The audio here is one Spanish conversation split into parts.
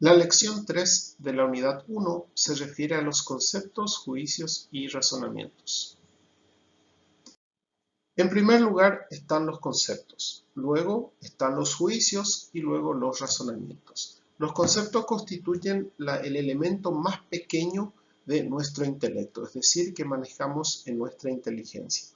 La lección 3 de la unidad 1 se refiere a los conceptos, juicios y razonamientos. En primer lugar están los conceptos, luego están los juicios y luego los razonamientos. Los conceptos constituyen el elemento más pequeño de nuestro intelecto, es decir, que manejamos en nuestra inteligencia.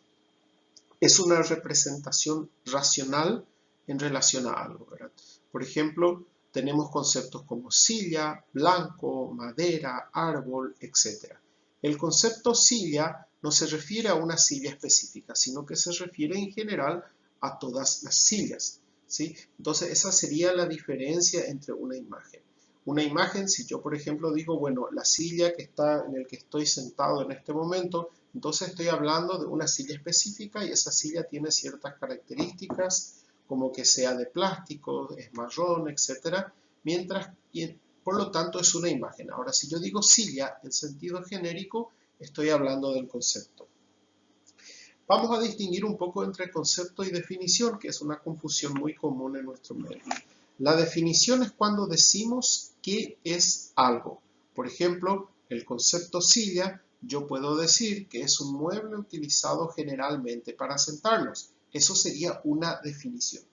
Es una representación racional en relación a algo, ¿verdad? Por ejemplo, tenemos conceptos como silla, blanco, madera, árbol, etc. El concepto silla no se refiere a una silla específica, sino que se refiere en general a todas las sillas, ¿sí? Entonces, esa sería la diferencia entre una imagen. Una imagen, si yo, por ejemplo, digo, bueno, la silla que está en el que estoy sentado en este momento, entonces estoy hablando de una silla específica y esa silla tiene ciertas características, como que sea de plástico, es marrón, etc. Por lo tanto es una imagen. Ahora, si yo digo silla en sentido genérico, estoy hablando del concepto. Vamos a distinguir un poco entre concepto y definición, que es una confusión muy común en nuestro medio. La definición es cuando decimos qué es algo. Por ejemplo, el concepto silla, yo puedo decir que es un mueble utilizado generalmente para sentarnos. Eso sería una definición.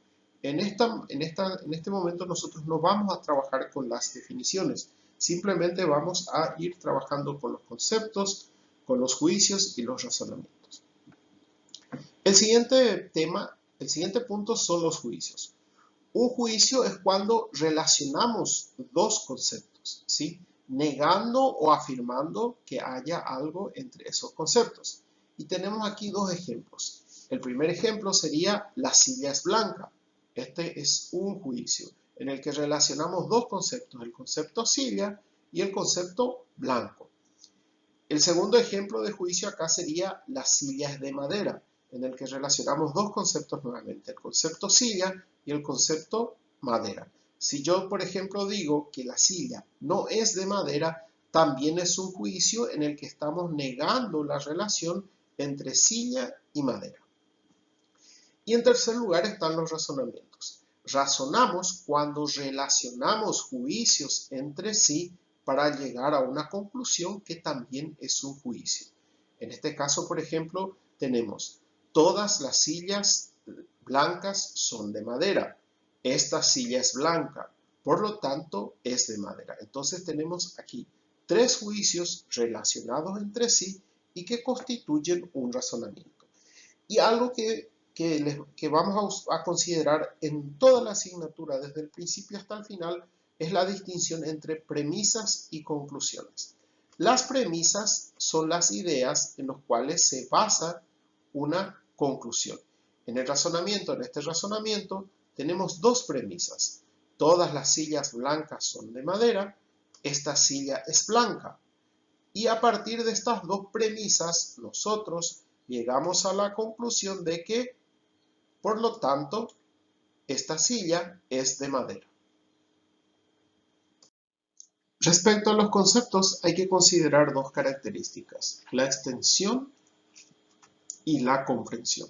En este momento nosotros no vamos a trabajar con las definiciones, simplemente vamos a ir trabajando con los conceptos, con los juicios y los razonamientos. El siguiente punto son los juicios. Un juicio es cuando relacionamos dos conceptos, ¿sí? Negando o afirmando que haya algo entre esos conceptos. Y tenemos aquí dos ejemplos. El primer ejemplo sería la silla es blanca. Este es un juicio en el que relacionamos dos conceptos, el concepto silla y el concepto blanco. El segundo ejemplo de juicio acá sería la silla es de madera, en el que relacionamos dos conceptos nuevamente, el concepto silla y el concepto madera. Si yo, por ejemplo, digo que la silla no es de madera, también es un juicio en el que estamos negando la relación entre silla y madera. Y en tercer lugar están los razonamientos. Razonamos cuando relacionamos juicios entre sí para llegar a una conclusión que también es un juicio. En este caso, por ejemplo, tenemos todas las sillas blancas son de madera. Esta silla es blanca, por lo tanto es de madera. Entonces tenemos aquí tres juicios relacionados entre sí y que constituyen un razonamiento. Y algo que vamos a considerar en toda la asignatura, desde el principio hasta el final, es la distinción entre premisas y conclusiones. Las premisas son las ideas en las cuales se basa una conclusión. En este razonamiento, tenemos dos premisas. Todas las sillas blancas son de madera, esta silla es blanca. Y a partir de estas dos premisas, nosotros llegamos a la conclusión de que, por lo tanto, esta silla es de madera. Respecto a los conceptos, hay que considerar dos características, la extensión y la comprensión.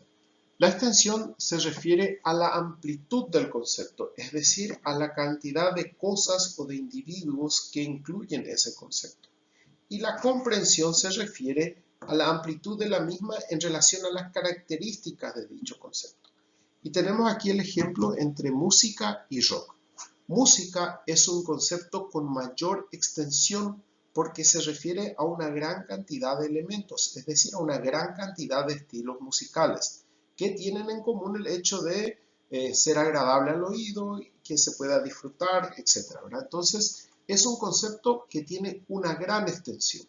La extensión se refiere a la amplitud del concepto, es decir, a la cantidad de cosas o de individuos que incluyen ese concepto. Y la comprensión se refiere a la amplitud de la misma en relación a las características de dicho concepto. Y tenemos aquí el ejemplo entre música y rock. Música es un concepto con mayor extensión porque se refiere a una gran cantidad de elementos, es decir, a una gran cantidad de estilos musicales que tienen en común el hecho de ser agradable al oído, que se pueda disfrutar, etc. Entonces, es un concepto que tiene una gran extensión.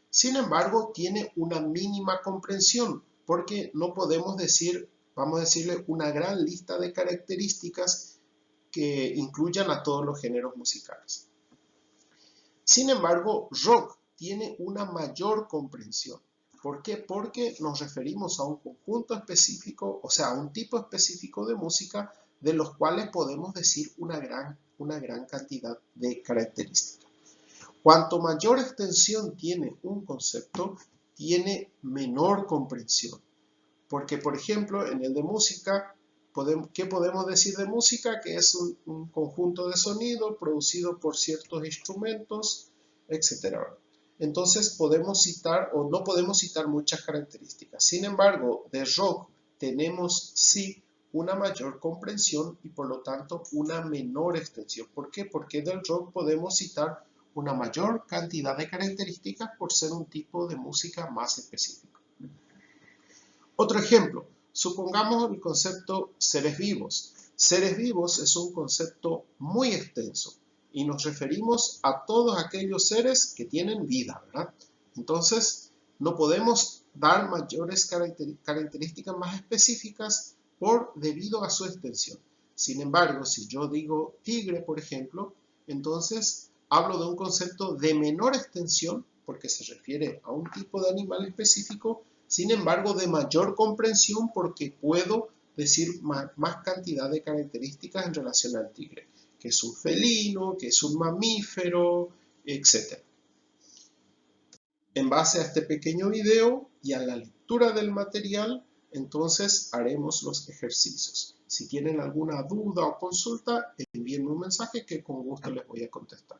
Sin embargo, tiene una mínima comprensión porque no podemos decir, vamos a decirle, una gran lista de características que incluyan a todos los géneros musicales. Sin embargo, rock tiene una mayor comprensión. ¿Por qué? Porque nos referimos a un conjunto específico, o sea, a un tipo específico de música de los cuales podemos decir una gran cantidad de características. Cuanto mayor extensión tiene un concepto, tiene menor comprensión. Porque, por ejemplo, en el de música, ¿Qué podemos decir de música? Que es un conjunto de sonido producido por ciertos instrumentos, etc. Entonces podemos citar o no podemos citar muchas características. Sin embargo, de rock tenemos sí una mayor comprensión y por lo tanto una menor extensión. ¿Por qué? Porque del rock podemos citar una mayor cantidad de características por ser un tipo de música más específico. Otro ejemplo, supongamos el concepto seres vivos. Seres vivos es un concepto muy extenso y nos referimos a todos aquellos seres que tienen vida, ¿verdad? Entonces, no podemos dar mayores características más específicas debido a su extensión. Sin embargo, si yo digo tigre, por ejemplo, entonces hablo de un concepto de menor extensión porque se refiere a un tipo de animal específico, sin embargo de mayor comprensión porque puedo decir más cantidad de características en relación al tigre, que es un felino, que es un mamífero, etc. En base a este pequeño video y a la lectura del material, entonces haremos los ejercicios. Si tienen alguna duda o consulta, envíenme un mensaje que con gusto les voy a contestar.